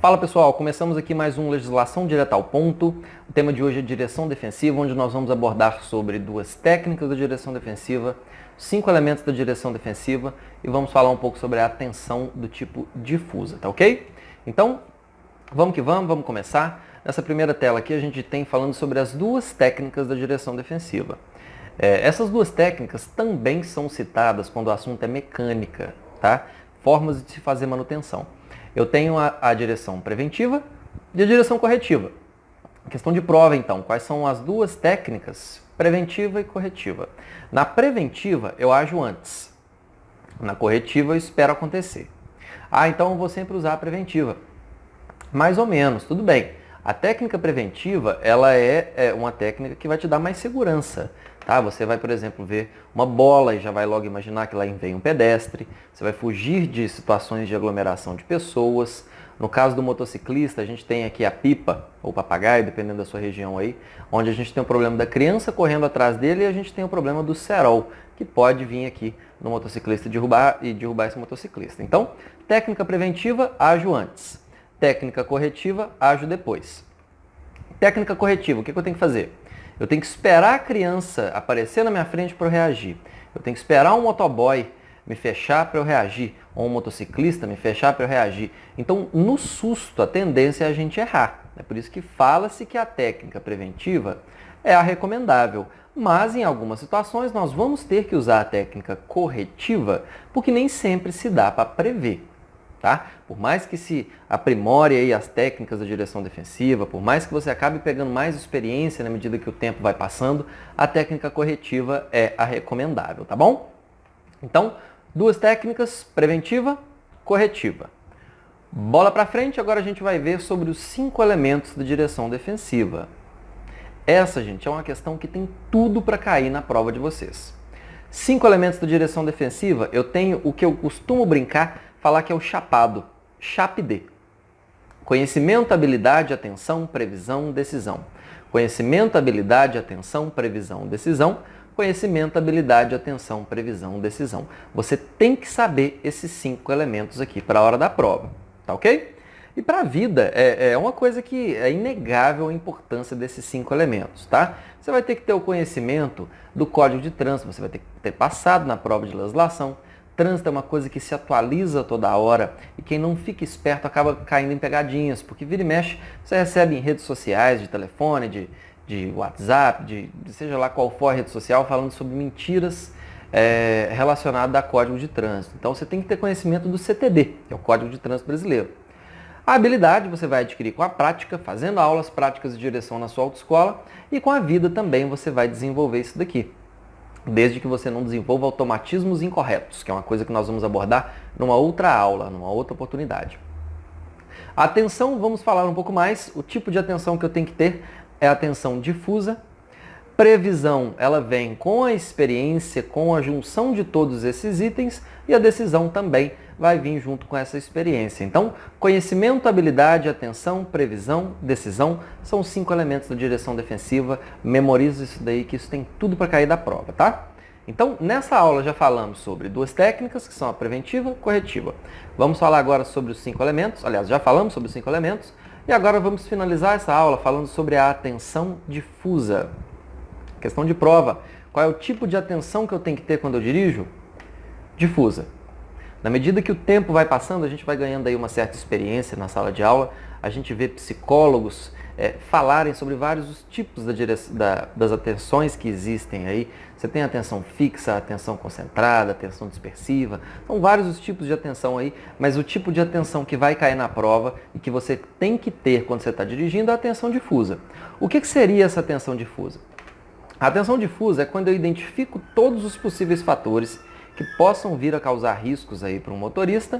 Fala pessoal, começamos aqui mais um Legislação Direta ao Ponto. O tema de hoje é direção defensiva, onde nós vamos abordar sobre duas técnicas da direção defensiva, 5 elementos da direção defensiva e vamos falar um pouco sobre a atenção do tipo difusa, tá ok? Então, vamos que vamos começar. Nessa primeira tela aqui a gente tem falando sobre as duas técnicas da direção defensiva. Essas duas técnicas também são citadas quando o assunto é mecânica, tá? Formas de se fazer manutenção. Eu tenho a direção preventiva e a direção corretiva. Questão de prova, então. Quais são as duas técnicas? Preventiva e corretiva. Na preventiva, eu ajo antes. Na corretiva, eu espero acontecer. Então eu vou sempre usar a preventiva. Mais ou menos, tudo bem. A técnica preventiva, ela é uma técnica que vai te dar mais segurança. Tá? Você vai, por exemplo, ver uma bola e já vai logo imaginar que lá vem um pedestre. Você vai fugir de situações de aglomeração de pessoas. No caso do motociclista, a gente tem aqui a pipa, ou papagaio, dependendo da sua região aí, onde a gente tem o problema da criança correndo atrás dele e a gente tem o problema do cerol, que pode vir aqui no motociclista derrubar esse motociclista. Então, técnica preventiva, ajo antes. Técnica corretiva, ajo depois. Técnica corretiva, o que eu tenho que fazer? Eu tenho que esperar a criança aparecer na minha frente para eu reagir. Eu tenho que esperar um motoboy me fechar para eu reagir, ou um motociclista me fechar para eu reagir. Então, no susto, a tendência é a gente errar. É por isso que fala-se que a técnica preventiva é a recomendável. Mas, em algumas situações, nós vamos ter que usar a técnica corretiva, porque nem sempre se dá para prever. Tá? Por mais que se aprimore aí as técnicas da direção defensiva, por mais que você acabe pegando mais experiência na medida que o tempo vai passando, a técnica corretiva é a recomendável, tá bom? Então, duas técnicas, preventiva, corretiva. Bola para frente, agora a gente vai ver sobre os 5 elementos da direção defensiva. Essa, gente, é uma questão que tem tudo para cair na prova de vocês. 5 elementos da direção defensiva, eu tenho o que eu costumo brincar, falar que é o chapado, CHAP-D. Conhecimento, habilidade, atenção, previsão, decisão. Conhecimento, habilidade, atenção, previsão, decisão. Conhecimento, habilidade, atenção, previsão, decisão. Você tem que saber esses 5 elementos aqui para a hora da prova, tá ok? E para a vida, é uma coisa que é inegável a importância desses 5 elementos, tá? Você vai ter que ter o conhecimento do Código de Trânsito, você vai ter que ter passado na prova de legislação. Trânsito é uma coisa que se atualiza toda hora e quem não fica esperto acaba caindo em pegadinhas, porque vira e mexe, você recebe em redes sociais, de telefone, de WhatsApp, seja lá qual for a rede social, falando sobre mentiras relacionadas a Código de Trânsito. Então você tem que ter conhecimento do CTD, que é o Código de Trânsito Brasileiro. A habilidade você vai adquirir com a prática, fazendo aulas práticas de direção na sua autoescola, e com a vida também você vai desenvolver isso daqui. Desde que você não desenvolva automatismos incorretos, que é uma coisa que nós vamos abordar numa outra aula, numa outra oportunidade. A atenção, vamos falar um pouco mais. O tipo de atenção que eu tenho que ter é a atenção difusa. Previsão, ela vem com a experiência, com a junção de todos esses itens, e a decisão também vai vir junto com essa experiência. Então, conhecimento, habilidade, atenção, previsão, decisão, são os 5 elementos da direção defensiva. Memoriza isso daí, que isso tem tudo para cair da prova, tá? Então, nessa aula já falamos sobre duas técnicas, que são a preventiva e a corretiva. Vamos falar agora sobre os 5 elementos, aliás, já falamos sobre os 5 elementos, e agora vamos finalizar essa aula falando sobre a atenção difusa. Questão de prova, qual é o tipo de atenção que eu tenho que ter quando eu dirijo? Difusa. Na medida que o tempo vai passando, a gente vai ganhando aí uma certa experiência na sala de aula, a gente vê psicólogos falarem sobre vários tipos das atenções que existem aí. Você tem atenção fixa, atenção concentrada, atenção dispersiva, são vários os tipos de atenção aí, mas o tipo de atenção que vai cair na prova e que você tem que ter quando você está dirigindo é a atenção difusa. O que seria essa atenção difusa? A atenção difusa é quando eu identifico todos os possíveis fatores que possam vir a causar riscos aí para um motorista,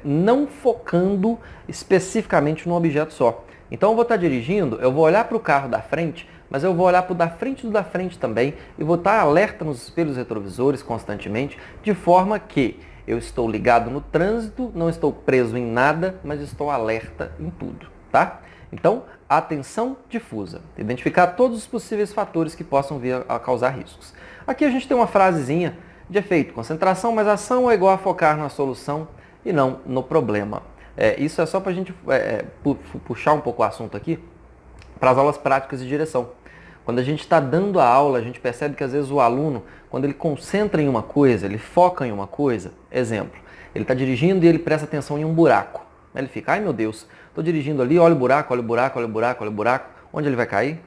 não focando especificamente num objeto só. Então eu vou estar dirigindo, eu vou olhar para o carro da frente, mas eu vou olhar para o da frente do da frente também e vou estar alerta nos espelhos retrovisores constantemente, de forma que eu estou ligado no trânsito, não estou preso em nada, mas estou alerta em tudo, tá? Então, atenção difusa. Identificar todos os possíveis fatores que possam vir a causar riscos. Aqui a gente tem uma frasezinha de efeito: concentração mais ação é igual a focar na solução e não no problema. Isso é só para a gente puxar um pouco o assunto aqui para as aulas práticas de direção. Quando a gente está dando a aula, a gente percebe que às vezes o aluno, quando ele concentra em uma coisa, ele foca em uma coisa, exemplo, ele está dirigindo e ele presta atenção em um buraco. Ele fica, ai meu Deus, estou dirigindo ali, olha o buraco, olha o buraco, olha o buraco, olha o buraco. Onde ele vai cair?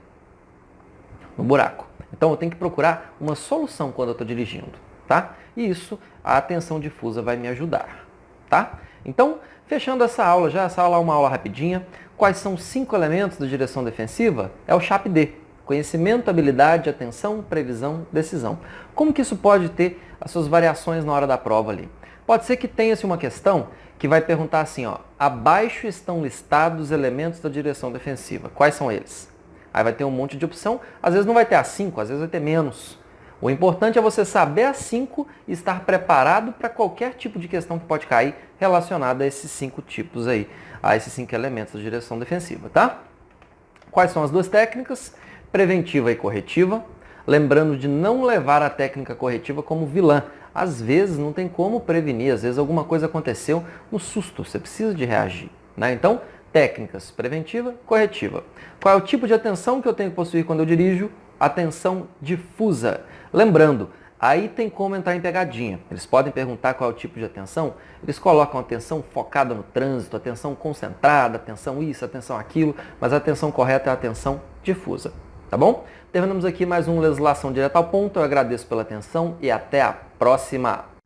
No buraco. Então eu tenho que procurar uma solução quando eu estou dirigindo, tá? E isso, a atenção difusa vai me ajudar, tá? Então, fechando essa aula já, essa aula é uma aula rapidinha. Quais são os 5 elementos da direção defensiva? É o CHAP-D. Conhecimento, habilidade, atenção, previsão, decisão. Como que isso pode ter as suas variações na hora da prova ali? Pode ser que tenha-se uma questão que vai perguntar assim, ó, abaixo estão listados os elementos da direção defensiva. Quais são eles? Aí vai ter um monte de opção, às vezes não vai ter as 5, às vezes vai ter menos. O importante é você saber as 5 e estar preparado para qualquer tipo de questão que pode cair relacionada a esses 5 tipos aí, a esses 5 elementos da direção defensiva, tá? Quais são as duas técnicas? Preventiva e corretiva. Lembrando de não levar a técnica corretiva como vilã. Às vezes não tem como prevenir, às vezes alguma coisa aconteceu no susto, você precisa de reagir, né? Então, técnicas preventiva, corretiva. Qual é o tipo de atenção que eu tenho que possuir quando eu dirijo? Atenção difusa. Lembrando, aí tem como entrar em pegadinha. Eles podem perguntar qual é o tipo de atenção, eles colocam atenção focada no trânsito, atenção concentrada, atenção isso, atenção aquilo, mas a atenção correta é a atenção difusa. Tá bom? Terminamos aqui mais um Legislação Direta ao Ponto. Eu agradeço pela atenção e até a próxima!